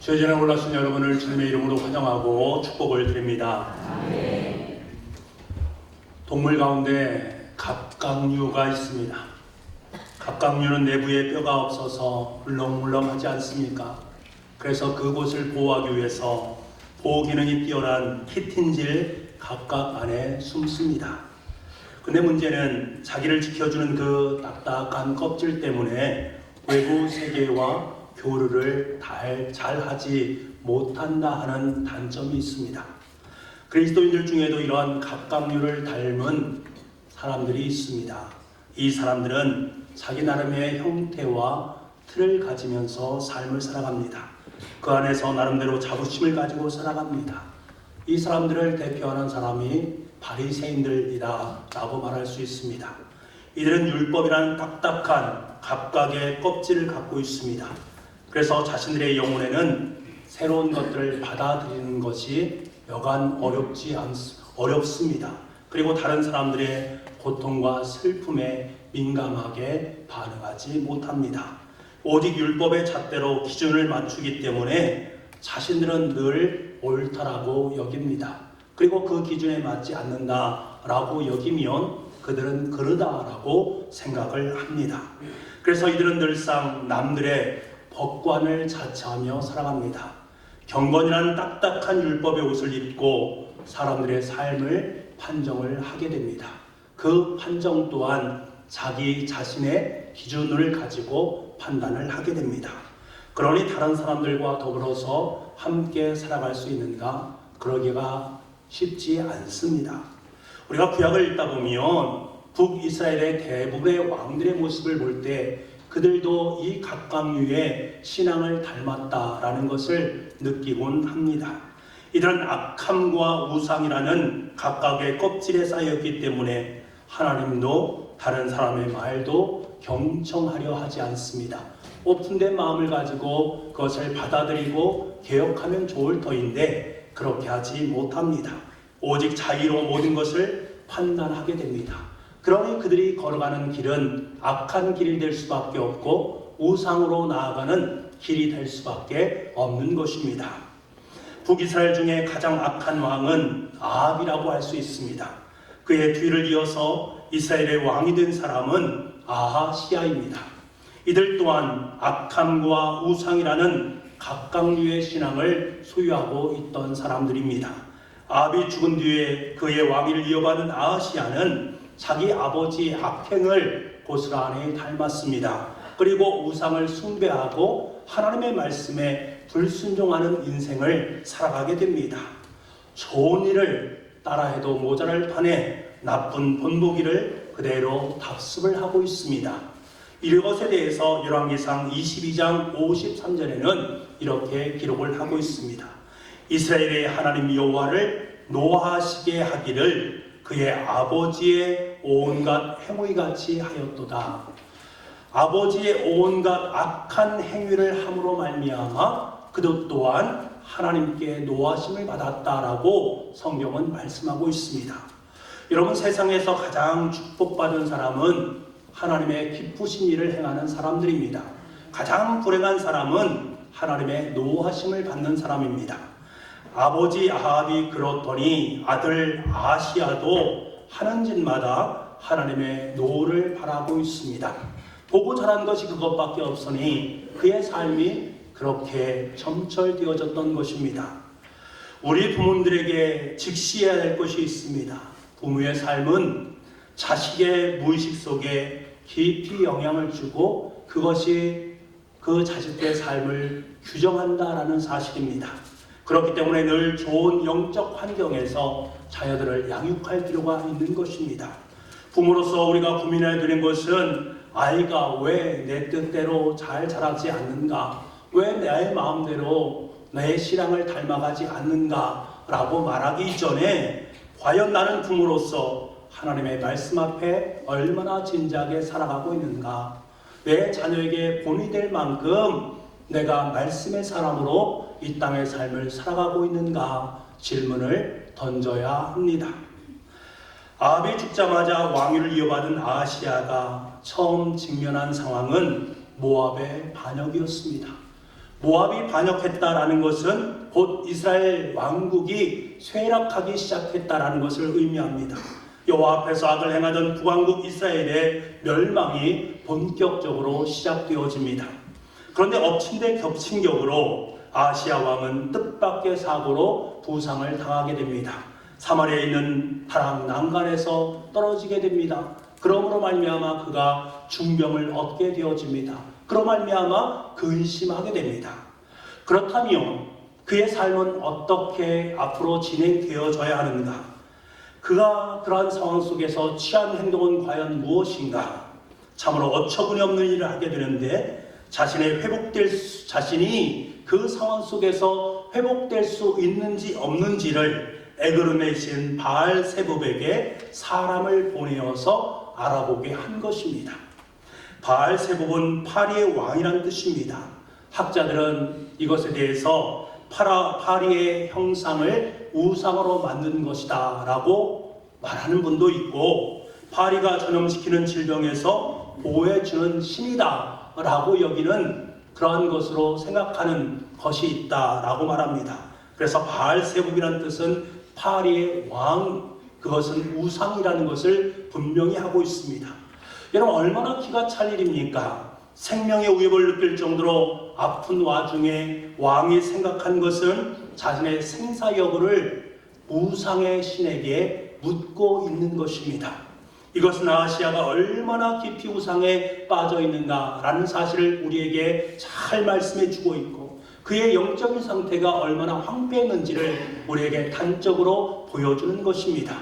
주의 전에 올라오신 여러분을 주님의 이름으로 환영하고 축복을 드립니다. 동물 가운데 갑각류가 있습니다. 갑각류는 내부에 뼈가 없어서 물렁물렁하지 않습니까? 그래서 그곳을 보호하기 위해서 보호 기능이 뛰어난 키틴질 각각 안에 숨습니다. 근데 문제는 자기를 지켜주는 그 딱딱한 껍질 때문에 외부 세계와 교류를 잘 하지 못한다 하는 단점이 있습니다. 그리스도인들 중에도 이러한 갑각류를 닮은 사람들이 있습니다. 이 사람들은 자기 나름의 형태와 틀을 가지면서 삶을 살아갑니다. 그 안에서 나름대로 자부심을 가지고 살아갑니다. 이 사람들을 대표하는 사람이 바리새인들이다 라고 말할 수 있습니다. 이들은 율법이라는 딱딱한 각각의 껍질을 갖고 있습니다. 그래서 자신들의 영혼에는 새로운 것들을 받아들이는 것이 여간 어렵습니다. 그리고 다른 사람들의 고통과 슬픔에 민감하게 반응하지 못합니다. 오직 율법의 잣대로 기준을 맞추기 때문에 자신들은 늘 옳다라고 여깁니다. 그리고 그 기준에 맞지 않는다라고 여기면 그들은 그르다라고 생각을 합니다. 그래서 이들은 늘상 남들의 법관을 자처하며 살아갑니다. 경건이라는 딱딱한 율법의 옷을 입고 사람들의 삶을 판정을 하게 됩니다. 그 판정 또한 자기 자신의 기준을 가지고 판단을 하게 됩니다. 그러니 다른 사람들과 더불어서 함께 살아갈 수 있는가? 그러기가 쉽지 않습니다. 우리가 구약을 읽다 보면 북이스라엘의 대부분의 왕들의 모습을 볼 때 그들도 이 각각류의 신앙을 닮았다라는 것을 느끼곤 합니다. 이들은 악함과 우상이라는 각각의 껍질에 쌓였기 때문에 하나님도 다른 사람의 말도 경청하려 하지 않습니다. 오픈된 마음을 가지고 그것을 받아들이고 개혁하면 좋을 터인데 그렇게 하지 못합니다. 오직 자기로 모든 것을 판단하게 됩니다. 그러니 그들이 걸어가는 길은 악한 길이 될 수밖에 없고 우상으로 나아가는 길이 될 수밖에 없는 것입니다. 북이스라엘 중에 가장 악한 왕은 아합이라고 할 수 있습니다. 그의 뒤를 이어서 이스라엘의 왕이 된 사람은 아하시야입니다. 이들 또한 악함과 우상이라는 각각류의 신앙을 소유하고 있던 사람들입니다. 아합이 죽은 뒤에 그의 왕위를 이어받은 아하시야는 자기 아버지 악행을 고스란히 닮았습니다. 그리고 우상을 숭배하고 하나님의 말씀에 불순종하는 인생을 살아가게 됩니다. 좋은 일을 따라해도 모자랄 판에 나쁜 본보기를 그대로 답습을 하고 있습니다. 이것에 대해서 열왕기상 22장 53절에는 이렇게 기록을 하고 있습니다. 이스라엘의 하나님 여호와를 노하시게 하기를 그의 아버지의 온갖 행위같이 하였도다. 아버지의 온갖 악한 행위를 함으로 말미암아 그도 또한 하나님께 노하심을 받았다라고 성경은 말씀하고 있습니다. 여러분, 세상에서 가장 축복받은 사람은 하나님의 기쁘신 일을 행하는 사람들입니다. 가장 불행한 사람은 하나님의 노하심을 받는 사람입니다. 아버지 아합이 그렇더니 아들 아하시야도 하는 짓마다 하나님의 노를 바라고 있습니다. 보고 자란 것이 그것밖에 없으니 그의 삶이 그렇게 점철되어졌던 것입니다. 우리 부모들에게 직시해야 될 것이 있습니다. 부모의 삶은 자식의 무의식 속에 깊이 영향을 주고 그것이 그 자식의 삶을 규정한다라는 사실입니다. 그렇기 때문에 늘 좋은 영적 환경에서 자녀들을 양육할 필요가 있는 것입니다. 부모로서 우리가 고민해야 되는 것은 아이가 왜 내 뜻대로 잘 자라지 않는가? 왜 내 마음대로 내 신앙을 닮아가지 않는가? 라고 말하기 이전에 과연 나는 부모로서 하나님의 말씀 앞에 얼마나 진지하게 살아가고 있는가? 내 자녀에게 본이 될 만큼 내가 말씀의 사람으로 이 땅의 삶을 살아가고 있는가 질문을 던져야 합니다. 아합이 죽자마자 왕위를 이어받은 아하시야가 처음 직면한 상황은 모압의 반역이었습니다. 모압이 반역했다라는 것은 곧 이스라엘 왕국이 쇠락하기 시작했다라는 것을 의미합니다. 여호와 앞에서 악을 행하던 북왕국 이스라엘의 멸망이 본격적으로 시작되어집니다. 그런데 엎친 데 겹친 격으로 아시아 왕은 뜻밖의 사고로 부상을 당하게 됩니다. 사마리아에 있는 다락 난간에서 떨어지게 됩니다. 그러므로 말미암아 그가 중병을 얻게 되어집니다. 그로 말미암아 근심하게 됩니다. 그렇다면 그의 삶은 어떻게 앞으로 진행되어져야 하는가? 그가 그러한 상황 속에서 취한 행동은 과연 무엇인가? 참으로 어처구니 없는 일을 하게 되는데 자신이 그 상황 속에서 회복될 수 있는지 없는지를 에그르메신 바알세붑에게 사람을 보내어서 알아보게 한 것입니다. 바알세붑은 파리의 왕이라는 뜻입니다. 학자들은 이것에 대해서 파리의 형상을 우상으로 만든 것이다 라고 말하는 분도 있고, 파리가 전염시키는 질병에서 보호해주는 신이다 라고 여기는 그러한 것으로 생각하는 것이 있다 라고 말합니다. 그래서 바알세붑이라는 뜻은 파리의 왕, 그것은 우상이라는 것을 분명히 하고 있습니다. 여러분, 얼마나 기가 찰 일입니까? 생명의 위협을 느낄 정도로 아픈 와중에 왕이 생각한 것은 자신의 생사 여부를 우상의 신에게 묻고 있는 것입니다. 이것은 아시아가 얼마나 깊이 우상에 빠져 있는가라는 사실을 우리에게 잘 말씀해 주고 있고, 그의 영적인 상태가 얼마나 황폐했는지를 우리에게 단적으로 보여주는 것입니다.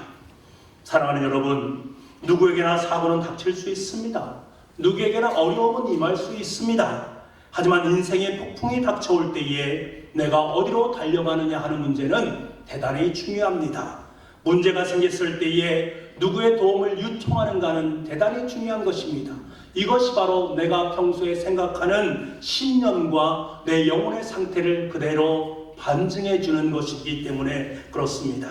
사랑하는 여러분, 누구에게나 사고는 닥칠 수 있습니다. 누구에게나 어려움은 임할 수 있습니다. 하지만 인생의 폭풍이 닥쳐올 때에 내가 어디로 달려가느냐 하는 문제는 대단히 중요합니다. 문제가 생겼을 때에 누구의 도움을 요청하는가는 대단히 중요한 것입니다. 이것이 바로 내가 평소에 생각하는 신념과 내 영혼의 상태를 그대로 반증해 주는 것이기 때문에 그렇습니다.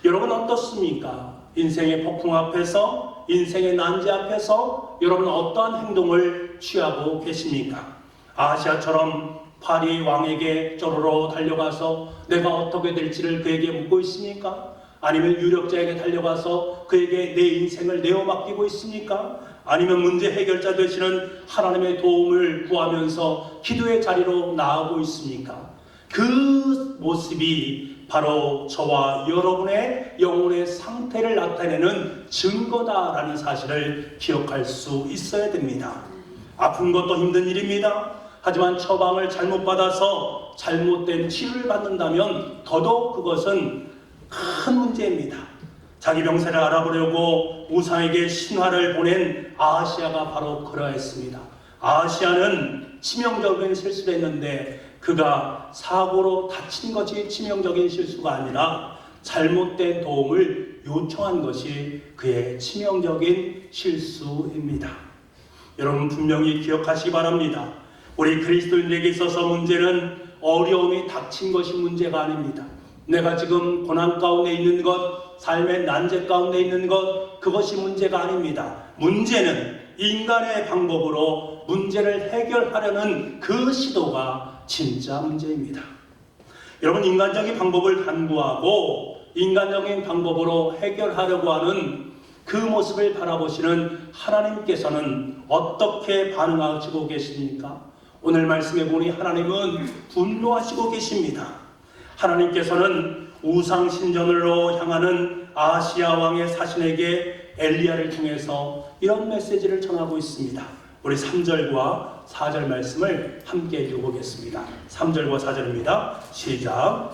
여러분 어떻습니까? 인생의 폭풍 앞에서, 인생의 난제 앞에서 여러분 어떠한 행동을 취하고 계십니까? 아시아처럼 파리 왕에게 쪼르르 달려가서 내가 어떻게 될지를 그에게 묻고 있습니까? 아니면 유력자에게 달려가서 그에게 내 인생을 내어 맡기고 있습니까? 아니면 문제 해결자 되시는 하나님의 도움을 구하면서 기도의 자리로 나아가고 있습니까? 그 모습이 바로 저와 여러분의 영혼의 상태를 나타내는 증거다라는 사실을 기억할 수 있어야 됩니다. 아픈 것도 힘든 일입니다. 하지만 처방을 잘못 받아서 잘못된 치료를 받는다면 더더욱 그것은 큰 문제입니다. 자기 병세를 알아보려고 우상에게 신화를 보낸 아시아가 바로 그러했습니다. 아시아는 치명적인 실수를 했는데 그가 사고로 다친 것이 치명적인 실수가 아니라 잘못된 도움을 요청한 것이 그의 치명적인 실수입니다. 여러분 분명히 기억하시기 바랍니다. 우리 그리스도인에게 있어서 문제는 어려움이 닥친 것이 문제가 아닙니다. 내가 지금 고난 가운데 있는 것, 삶의 난제 가운데 있는 것, 그것이 문제가 아닙니다. 문제는 인간의 방법으로 문제를 해결하려는 그 시도가 진짜 문제입니다. 여러분, 인간적인 방법을 간구하고 인간적인 방법으로 해결하려고 하는 그 모습을 바라보시는 하나님께서는 어떻게 반응하시고 계십니까? 오늘 말씀해 보니 하나님은 분노하시고 계십니다. 하나님께서는 우상 신전으로 향하는 아시아 왕의 사신에게 엘리야를 통해서 이런 메시지를 전하고 있습니다. 우리 3절과 4절 말씀을 함께 읽어보겠습니다. 3절과 4절입니다. 시작.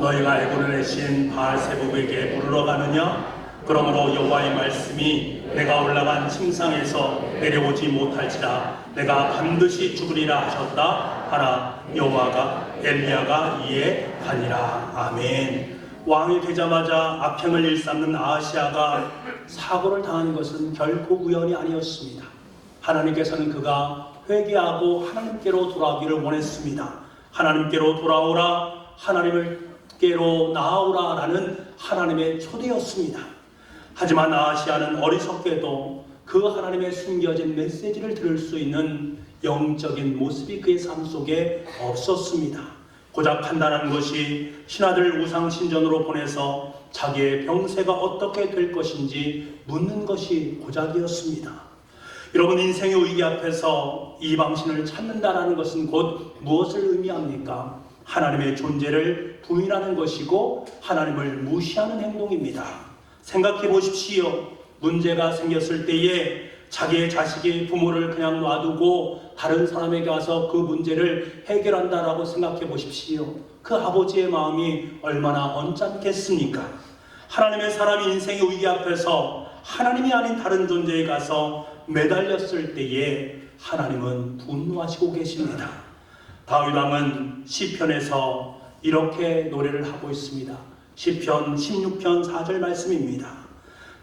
너희가 애굽을 내신 바알세붑에게 부르러 가느냐? 그러므로 여호와의 말씀이 내가 올라간 침상에서 내려오지 못할지라 내가 반드시 죽으리라 하셨다 하라. 여호와가 엘리야가 이에 가니라. 아멘. 왕이 되자마자 악행을 일삼는 아시아가 사고를 당하는 것은 결코 우연이 아니었습니다. 하나님께서는 그가 회개하고 하나님께로 돌아오기를 원했습니다. 하나님께로 돌아오라, 하나님을 께로 나아오라라는 하나님의 초대였습니다. 하지만 아하시아는 어리석게도 그 하나님의 숨겨진 메시지를 들을 수 있는 영적인 모습이 그의 삶 속에 없었습니다. 고작 판단하는 것이 신하들 우상신전으로 보내서 자기의 병세가 어떻게 될 것인지 묻는 것이 고작이었습니다. 여러분, 인생의 위기 앞에서 이방신을 찾는다라는 것은 곧 무엇을 의미합니까? 하나님의 존재를 부인하는 것이고 하나님을 무시하는 행동입니다. 생각해 보십시오. 문제가 생겼을 때에 자기의 자식이 부모를 그냥 놔두고 다른 사람에게 가서 그 문제를 해결한다라고 생각해 보십시오. 그 아버지의 마음이 얼마나 언짢겠습니까? 하나님의 사람이 인생의 위기 앞에서 하나님이 아닌 다른 존재에 가서 매달렸을 때에 하나님은 분노하시고 계십니다. 다윗 왕은 시편에서 이렇게 노래를 하고 있습니다. 시편 16편 4절 말씀입니다.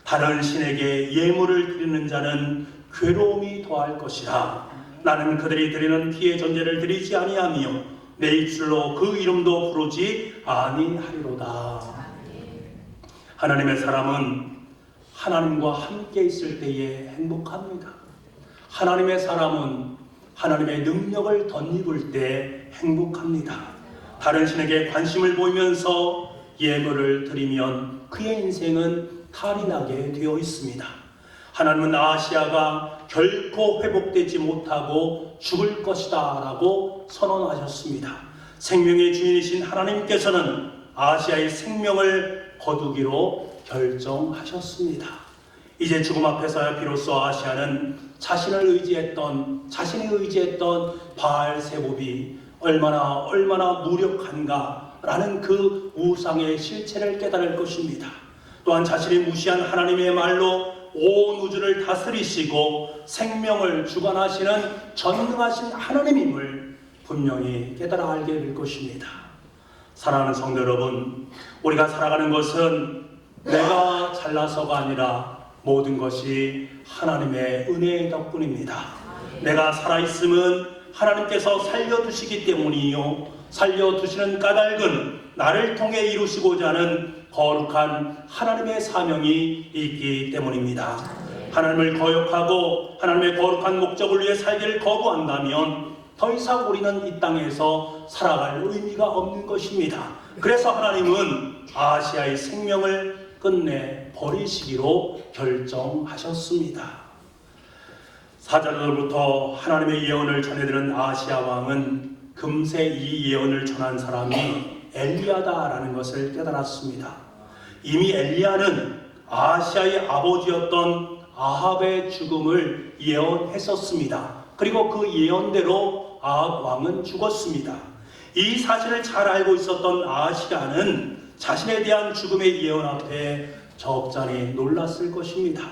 다른 신에게 예물을 드리는 자는 괴로움이 더할 것이라. 나는 그들이 드리는 피의 존재를 드리지 아니하며 내 입술로 그 이름도 부르지 아니하리로다. 하나님의 사람은 하나님과 함께 있을 때에 행복합니다. 하나님의 사람은 하나님의 능력을 덧입을 때 행복합니다. 다른 신에게 관심을 보이면서 예물을 드리면 그의 인생은 탈이 나게 되어 있습니다. 하나님은 아하시아가 결코 회복되지 못하고 죽을 것이다 라고 선언하셨습니다. 생명의 주인이신 하나님께서는 아하시아의 생명을 거두기로 결정하셨습니다. 이제 죽음 앞에서야 비로소 아하시아는 자신이 의지했던 바알세봅이 얼마나 무력한가라는 그 우상의 실체를 깨달을 것입니다. 또한 자신이 무시한 하나님의 말로 온 우주를 다스리시고 생명을 주관하시는 전능하신 하나님임을 분명히 깨달아 알게 될 것입니다. 사랑하는 성도 여러분, 우리가 살아가는 것은 내가 잘나서가 아니라 모든 것이 하나님의 은혜의 덕분입니다. 내가 살아있음은 하나님께서 살려두시기 때문이요, 살려두시는 까닭은 나를 통해 이루시고자 하는 거룩한 하나님의 사명이 있기 때문입니다. 하나님을 거역하고 하나님의 거룩한 목적을 위해 살기를 거부한다면 더 이상 우리는 이 땅에서 살아갈 의미가 없는 것입니다. 그래서 하나님은 아하시아의 생명을 끝내 버리시기로 결정하셨습니다. 사자들로부터 하나님의 예언을 전해들은 아하시아 왕은 금세 이 예언을 전한 사람이 엘리야다라는 것을 깨달았습니다. 이미 엘리야는 아하시아의 아버지였던 아합의 죽음을 예언했었습니다. 그리고 그 예언대로 아합 왕은 죽었습니다. 이 사실을 잘 알고 있었던 아하시아는 자신에 대한 죽음의 예언 앞에 적잖이 놀랐을 것입니다.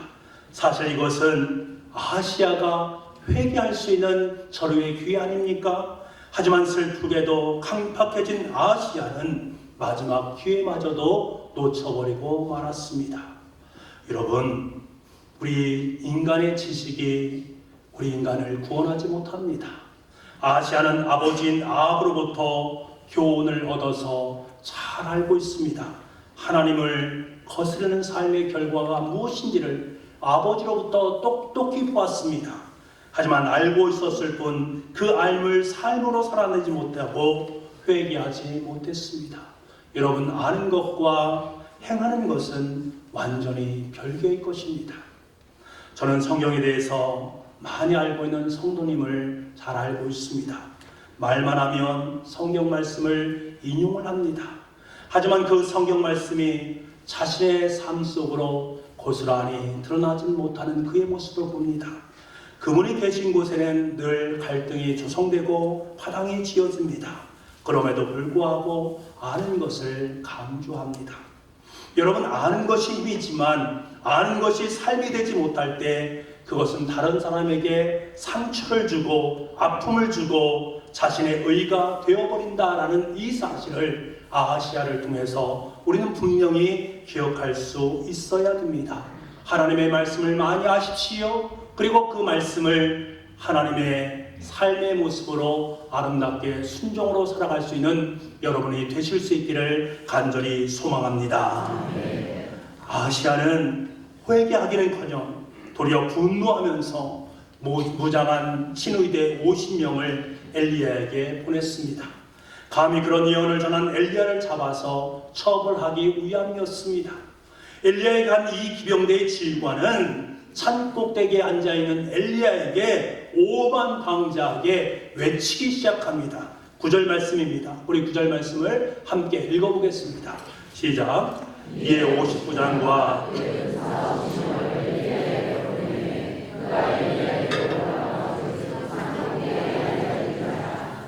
사실 이것은 아하시아가 회개할 수 있는 절호의 기회 아닙니까? 하지만 슬프게도 강팍해진 아하시아는 마지막 기회마저도 놓쳐버리고 말았습니다. 여러분, 우리 인간의 지식이 우리 인간을 구원하지 못합니다. 아하시아는 아버지인 아합으로부터 교훈을 얻어서 잘 알고 있습니다. 하나님을 거스르는 삶의 결과가 무엇인지를 아버지로부터 똑똑히 보았습니다. 하지만 알고 있었을 뿐 그 알물 삶으로 살아내지 못하고 회개하지 못했습니다. 여러분, 아는 것과 행하는 것은 완전히 별개의 것입니다. 저는 성경에 대해서 많이 알고 있는 성도님을 잘 알고 있습니다. 말만 하면 성경 말씀을 인용을 합니다. 하지만 그 성경 말씀이 자신의 삶 속으로 고스란히 드러나지 못하는 그의 모습을 봅니다. 그분이 계신 곳에는 늘 갈등이 조성되고 파당이 지어집니다. 그럼에도 불구하고 아는 것을 강조합니다. 여러분, 아는 것이 힘이지만 아는 것이 삶이 되지 못할 때 그것은 다른 사람에게 상처를 주고 아픔을 주고 자신의 의가 되어버린다라는 이 사실을 아하시아를 통해서 우리는 분명히 기억할 수 있어야 됩니다. 하나님의 말씀을 많이 아십시오. 그리고 그 말씀을 하나님의 삶의 모습으로 아름답게 순종으로 살아갈 수 있는 여러분이 되실 수 있기를 간절히 소망합니다. 아하시야는 회개하기는커녕 도리어 분노하면서 무장한 신의대 50명을 엘리야에게 보냈습니다. 감히 그런 예언을 전한 엘리야를 잡아서 처벌하기 위함이었습니다. 엘리야에게 간 이 기병대의 질관은 산 꼭대기에 앉아있는 엘리야에게 오만방자하게 외치기 시작합니다. 9절 말씀입니다. 우리 9절 말씀을 함께 읽어보겠습니다. 시작. 이에 59장과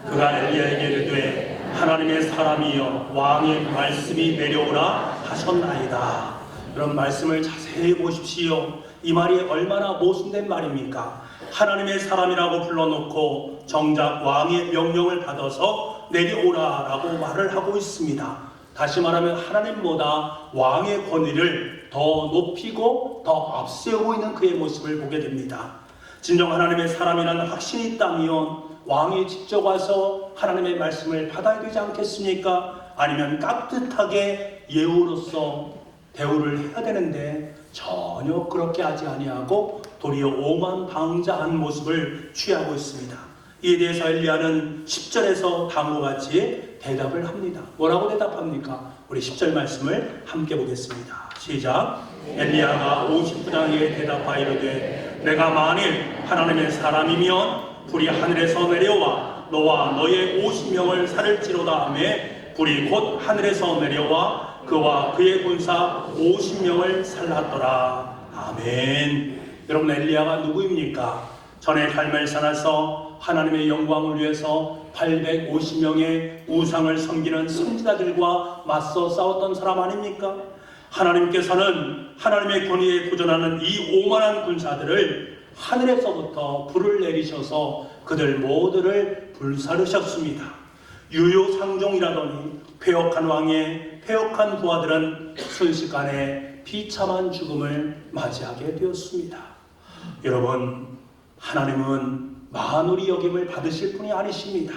그가 엘리야에게 이르되 하나님의 사람이여 왕의 말씀이 내려오라 하셨나이다. 그런 말씀을 자세히 보십시오. 이 말이 얼마나 모순된 말입니까? 하나님의 사람이라고 불러놓고 정작 왕의 명령을 받아서 내려오라라고 말을 하고 있습니다. 다시 말하면 하나님보다 왕의 권위를 더 높이고 더 앞세우고 있는 그의 모습을 보게 됩니다. 진정 하나님의 사람이라는 확신이 있다면 왕이 직접 와서 하나님의 말씀을 받아야 되지 않겠습니까? 아니면 깍듯하게 예우로서 대우를 해야 되는데 전혀 그렇게 하지 아니하고 도리어 오만방자한 모습을 취하고 있습니다. 이에 대해서 엘리야는 10절에서 다음과 같이 대답을 합니다. 뭐라고 대답합니까? 우리 10절 말씀을 함께 보겠습니다. 시작. 엘리야가 59장에 대답하여 이르되 내가 만일 하나님의 사람이면 불이 하늘에서 내려와 너와 너의 50명을 살을지로다 하매 불이 곧 하늘에서 내려와 그와 그의 군사 50명을 살랐더라. 아멘. 여러분, 엘리야가 누구입니까? 전에 갈멜산에서 하나님의 영광을 위해서 850명의 우상을 섬기는 선지자들과 맞서 싸웠던 사람 아닙니까? 하나님께서는 하나님의 권위에 도전하는 이 오만한 군사들을 하늘에서부터 불을 내리셔서 그들 모두를 불사르셨습니다. 유효상종이라더니 패역한 왕의 패역한 부하들은 순식간에 비참한 죽음을 맞이하게 되었습니다. 여러분, 하나님은 만우리 여김을 받으실 분이 아니십니다.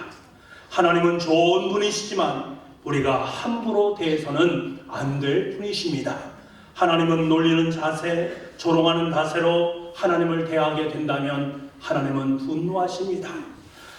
하나님은 좋은 분이시지만 우리가 함부로 대해서는 안 될 분이십니다. 하나님은 놀리는 자세, 조롱하는 자세로 하나님을 대하게 된다면 하나님은 분노하십니다.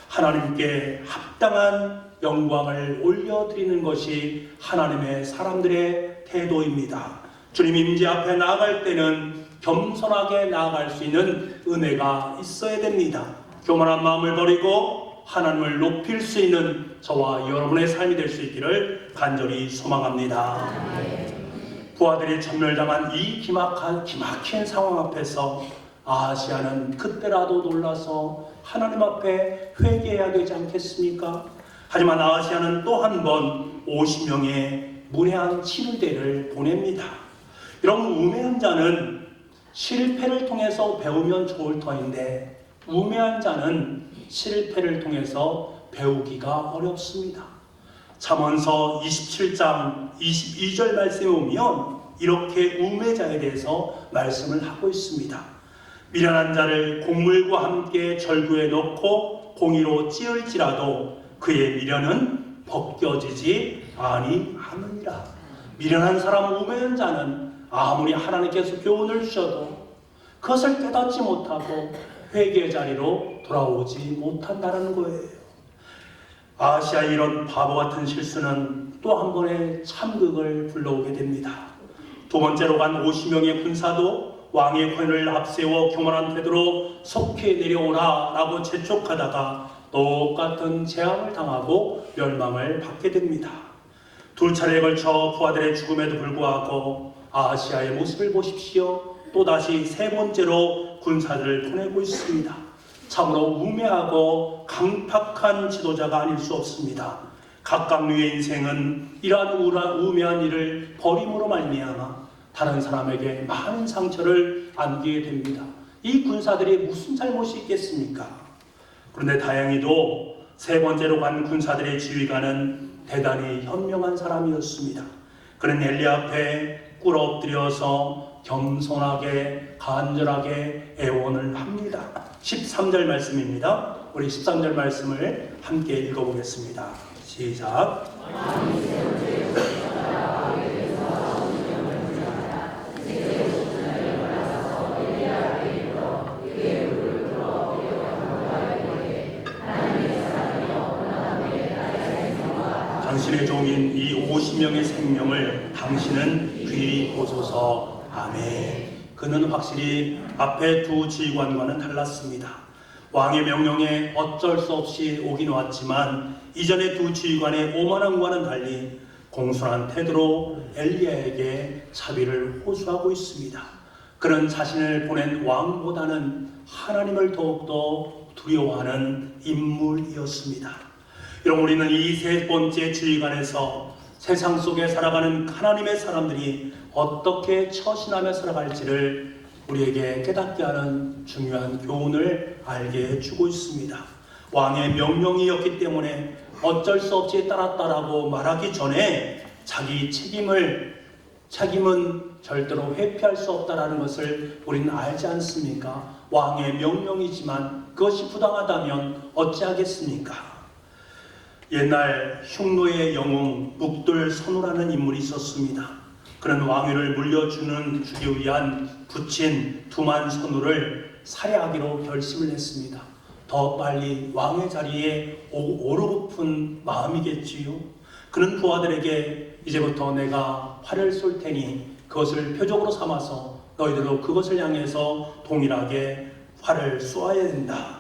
하나님께 합당한 영광을 올려드리는 것이 하나님의 사람들의 태도입니다. 주님 임재 앞에 나아갈 때는 겸손하게 나아갈 수 있는 은혜가 있어야 됩니다. 교만한 마음을 버리고 하나님을 높일 수 있는 저와 여러분의 삶이 될 수 있기를 간절히 소망합니다. 부하들이 전멸당한 이 기막힌 상황 앞에서 아하시야는 그때라도 놀라서 하나님 앞에 회개해야 되지 않겠습니까? 하지만 아하시야는 또 한 번 50명의 무례한 친위대를 보냅니다. 이런 우매한 자는 실패를 통해서 배우면 좋을 터인데 우매한 자는 실패를 통해서 배우기가 어렵습니다. 잠언서 27장 22절 말씀에 보면 이렇게 우매자에 대해서 말씀을 하고 있습니다. 미련한 자를 곡물과 함께 절구에 넣고 공의로 찌을지라도 그의 미련은 벗겨지지 아니하느니라. 미련한 사람, 우매한 자는 아무리 하나님께서 교훈을 주셔도 그것을 깨닫지 못하고 회개의 자리로 돌아오지 못한다는 거예요. 아하시야의 이런 바보 같은 실수는 또 한 번의 참극을 불러오게 됩니다. 두 번째로 간 50명의 군사도 왕의 권위를 앞세워 교만한 태도로 속히 내려오라 라고 재촉하다가 똑같은 재앙을 당하고 멸망을 받게 됩니다. 두 차례에 걸쳐 부하들의 죽음에도 불구하고 아하시야의 모습을 보십시오. 또다시 세 번째로 군사들을 보내고 있습니다. 참으로 우매하고 강팍한 지도자가 아닐 수 없습니다. 각각류의 인생은 이러한 우매한 일을 버림으로 말미암아 다른 사람에게 많은 상처를 안기게 됩니다. 이 군사들이 무슨 잘못이 있겠습니까? 그런데 다행히도 세 번째로 간 군사들의 지휘관은 대단히 현명한 사람이었습니다. 그는 엘리야 앞에 꿇어 엎드려서 겸손하게 간절하게 애원을 합니다. 13절 말씀입니다. 우리 13절 말씀을 함께 읽어보겠습니다. 시작. 당신의 종인 이 50명의 생명을 당신은 귀히 보소서. 아멘. 그는 확실히 앞에 두 지휘관과는 달랐습니다. 왕의 명령에 어쩔 수 없이 오긴 왔지만 이전의 두 지휘관의 오만함과는 달리 공손한 태도로 엘리야에게 자비를 호소하고 있습니다. 그는 자신을 보낸 왕보다는 하나님을 더욱더 두려워하는 인물이었습니다. 여러분, 우리는 이 세 번째 지휘관에서 세상 속에 살아가는 하나님의 사람들이 어떻게 처신하며 살아갈지를 우리에게 깨닫게 하는 중요한 교훈을 알게 해주고 있습니다. 왕의 명령이었기 때문에 어쩔 수 없이 따랐다라고 말하기 전에 자기 책임은 절대로 회피할 수 없다라는 것을 우리는 알지 않습니까? 왕의 명령이지만 그것이 부당하다면 어찌하겠습니까? 옛날 흉노의 영웅 묵돌선우라는 인물이 있었습니다. 그는 왕위를 물려주기 위한 부친 두만선우를 살해하기로 결심을 했습니다. 더 빨리 왕의 자리에 오르고픈 마음이겠지요. 그는 부하들에게 이제부터 내가 활을 쏠 테니 그것을 표적으로 삼아서 너희들도 그것을 향해서 동일하게 활을 쏘아야 된다.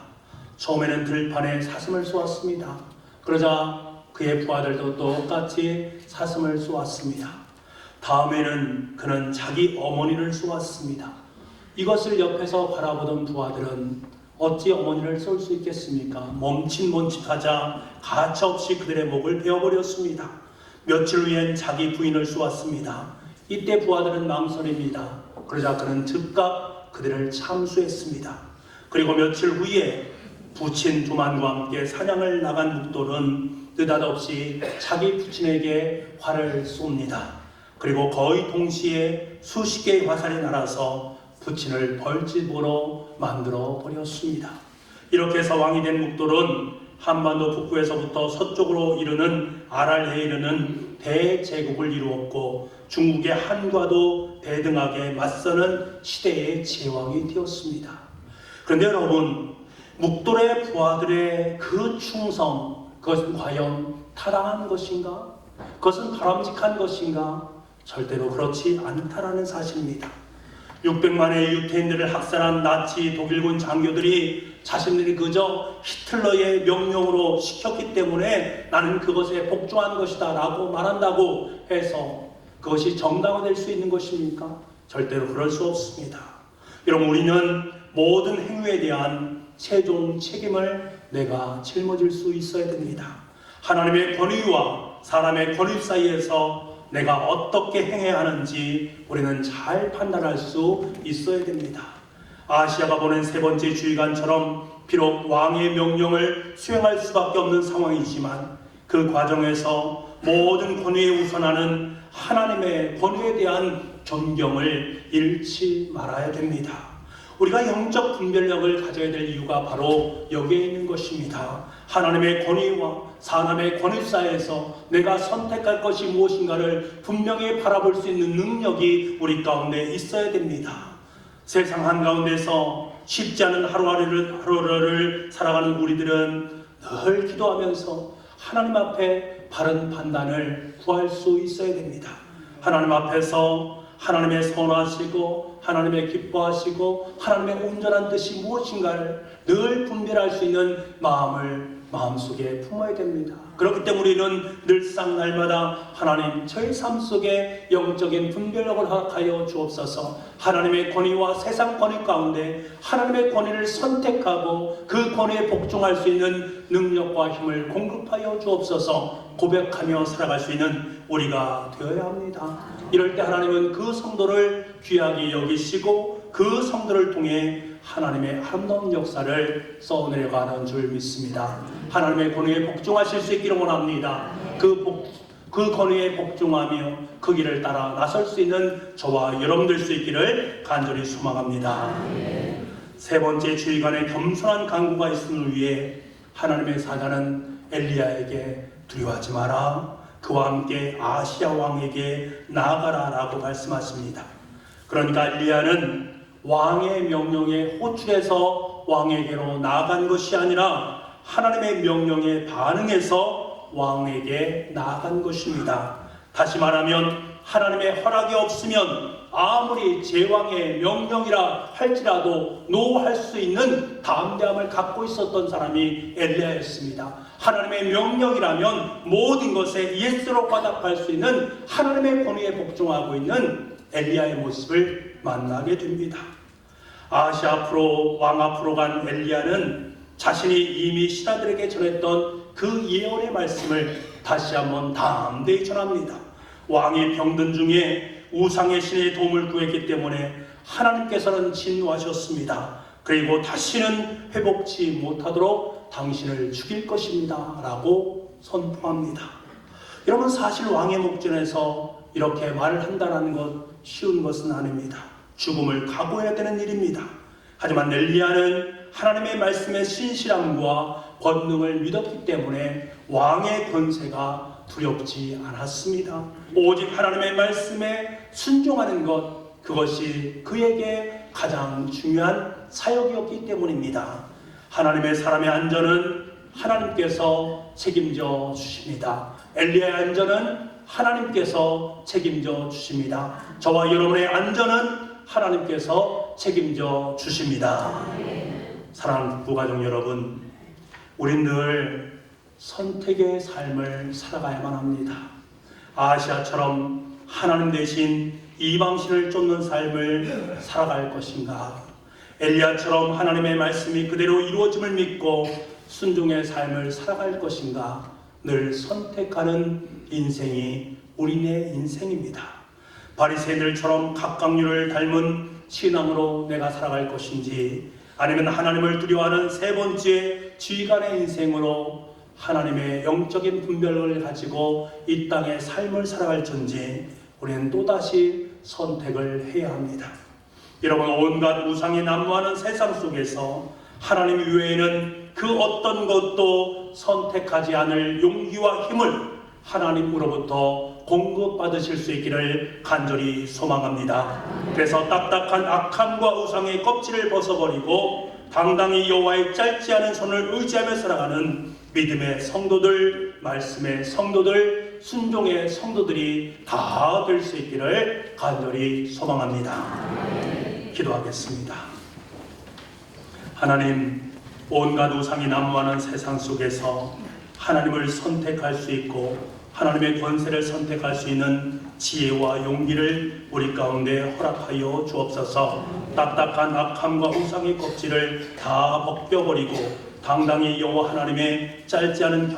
처음에는 들판에 사슴을 쏘았습니다. 그러자 그의 부하들도 똑같이 사슴을 쏘았습니다. 다음에는 그는 자기 어머니를 쏘았습니다. 이것을 옆에서 바라보던 부하들은 어찌 어머니를 쏠 수 있겠습니까? 멈칫멈칫하자 가차없이 그들의 목을 베어버렸습니다. 며칠 후엔 자기 부인을 쏘았습니다. 이때 부하들은 망설입니다. 그러자 그는 즉각 그들을 참수했습니다. 그리고 며칠 후에 부친 두만과 함께 사냥을 나간 묵돌은 느닷없이 자기 부친에게 활을 쏩니다. 그리고 거의 동시에 수십 개의 화살이 날아서 부친을 벌집으로 만들어 버렸습니다. 이렇게 해서 왕이 된 묵돌은 한반도 북부에서부터 서쪽으로 이르는 아랄해에 이르는 대제국을 이루었고 중국의 한과도 대등하게 맞서는 시대의 제왕이 되었습니다. 그런데 여러분, 묵돌의 부하들의 그 충성, 그것은 과연 타당한 것인가? 그것은 바람직한 것인가? 절대로 그렇지 않다라는 사실입니다. 600만의 유태인들을 학살한 나치 독일군 장교들이 자신들이 그저 히틀러의 명령으로 시켰기 때문에 나는 그것에 복종한 것이다 라고 말한다고 해서 그것이 정당화될 수 있는 것입니까? 절대로 그럴 수 없습니다. 여러분, 우리는 모든 행위에 대한 최종 책임을 내가 짊어질 수 있어야 됩니다. 하나님의 권위와 사람의 권위 사이에서 내가 어떻게 행해야 하는지 우리는 잘 판단할 수 있어야 됩니다. 아시아가 보낸 세 번째 주의관처럼 비록 왕의 명령을 수행할 수밖에 없는 상황이지만 그 과정에서 모든 권위에 우선하는 하나님의 권위에 대한 존경을 잃지 말아야 됩니다. 우리가 영적 분별력을 가져야 될 이유가 바로 여기에 있는 것입니다. 하나님의 권위와 사람의 권위 사이에서 내가 선택할 것이 무엇인가를 분명히 바라볼 수 있는 능력이 우리 가운데 있어야 됩니다. 세상 한가운데서 쉽지 않은 하루하루를 살아가는 우리들은 늘 기도하면서 하나님 앞에 바른 판단을 구할 수 있어야 됩니다. 하나님 앞에서 하나님의 선하시고 하나님의 기뻐하시고 하나님의 온전한 뜻이 무엇인가를 늘 분별할 수 있는 마음을 마음속에 품어야 됩니다. 그렇기 때문에 우리는 늘상 날마다 하나님 저희 삶 속에 영적인 분별력을 허락하여 주옵소서. 하나님의 권위와 세상 권위 가운데 하나님의 권위를 선택하고 그 권위에 복종할 수 있는 능력과 힘을 공급하여 주옵소서. 고백하며 살아갈 수 있는 우리가 되어야 합니다. 이럴 때 하나님은 그 성도를 귀하게 여기시고 그 성도를 통해 하나님의 아름다운 역사를 써내려가는 줄 믿습니다. 하나님의 권위에 복종하실 수 있기를 원합니다. 그 권위에 복종하며 그 길을 따라 나설 수 있는 저와 여러분들 수 있기를 간절히 소망합니다. 세 번째 주의관의 겸손한 간구가 있음을 위해 하나님의 사자는 엘리야에게 두려워하지 마라, 그와 함께 아시아 왕에게 나아가라 라고 말씀하십니다. 그러니까 엘리야는 왕의 명령에 호출해서 왕에게로 나아간 것이 아니라 하나님의 명령에 반응해서 왕에게 나아간 것입니다. 다시 말하면 하나님의 허락이 없으면 아무리 제왕의 명령이라 할지라도 노할 수 있는 담대함을 갖고 있었던 사람이 엘리야였습니다. 하나님의 명령이라면 모든 것에 예스로 화답할 수 있는 하나님의 권위에 복종하고 있는 엘리야의 모습을 만나게 됩니다. 아시아 앞으로 왕 앞으로 간 엘리야는 자신이 이미 신하들에게 전했던 그 예언의 말씀을 다시 한번 담대히 전합니다. 왕이 병든 중에 우상의 신의 도움을 구했기 때문에 하나님께서는 진노하셨습니다. 그리고 다시는 회복치 못하도록 당신을 죽일 것입니다 라고 선포합니다. 여러분, 사실 왕의 목전에서 이렇게 말을 한다는 것 쉬운 것은 아닙니다. 죽음을 각오해야 되는 일입니다. 하지만 엘리야는 하나님의 말씀의 신실함과 권능을 믿었기 때문에 왕의 권세가 두렵지 않았습니다. 오직 하나님의 말씀에 순종하는 것, 그것이 그에게 가장 중요한 사역이었기 때문입니다. 하나님의 사람의 안전은 하나님께서 책임져 주십니다. 엘리야의 안전은 하나님께서 책임져 주십니다. 저와 여러분의 안전은 하나님께서 책임져 주십니다. 사랑하는 부가족 여러분, 우린 늘 선택의 삶을 살아가야만 합니다. 아시아처럼 하나님 대신 이방신을 쫓는 삶을 살아갈 것인가, 엘리야처럼 하나님의 말씀이 그대로 이루어짐을 믿고 순종의 삶을 살아갈 것인가, 늘 선택하는 인생이 우리네 인생입니다. 바리새인들처럼 각각류를 닮은 신앙으로 내가 살아갈 것인지, 아니면 하나님을 두려워하는 세 번째 지휘관의 인생으로 하나님의 영적인 분별을 가지고 이 땅의 삶을 살아갈지 우리는 또다시 선택을 해야 합니다. 여러분, 온갖 우상이 난무하는 세상 속에서 하나님 외에는 그 어떤 것도 선택하지 않을 용기와 힘을 하나님으로부터 공급받으실 수 있기를 간절히 소망합니다. 그래서 딱딱한 악함과 우상의 껍질을 벗어버리고 당당히 여호와의 짧지 않은 손을 의지하며 살아가는 믿음의 성도들, 말씀의 성도들, 순종의 성도들이 다 될 수 있기를 간절히 소망합니다. 기도하겠습니다. 하나님, 온갖 우상이 난무하는 세상 속에서 하나님을 선택할 수 있고 하나님의 권세를 선택할 수 있는 지혜와 용기를 우리 가운데 허락하여 주옵소서. 딱딱한 악함과 우상의 껍질을 다 벗겨버리고 당당히 여호와 하나님의 짧지 않은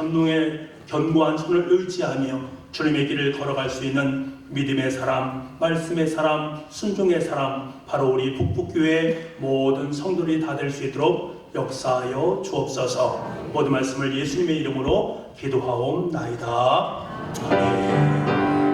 견고한 손을 의지하며 주님의 길을 걸어갈 수 있는 믿음의 사람, 말씀의 사람, 순종의 사람, 바로 우리 북북교회 모든 성도들이 다 될 수 있도록 역사하여 주옵소서. 모든 말씀을 예수님의 이름으로 기도하옵나이다. 아멘.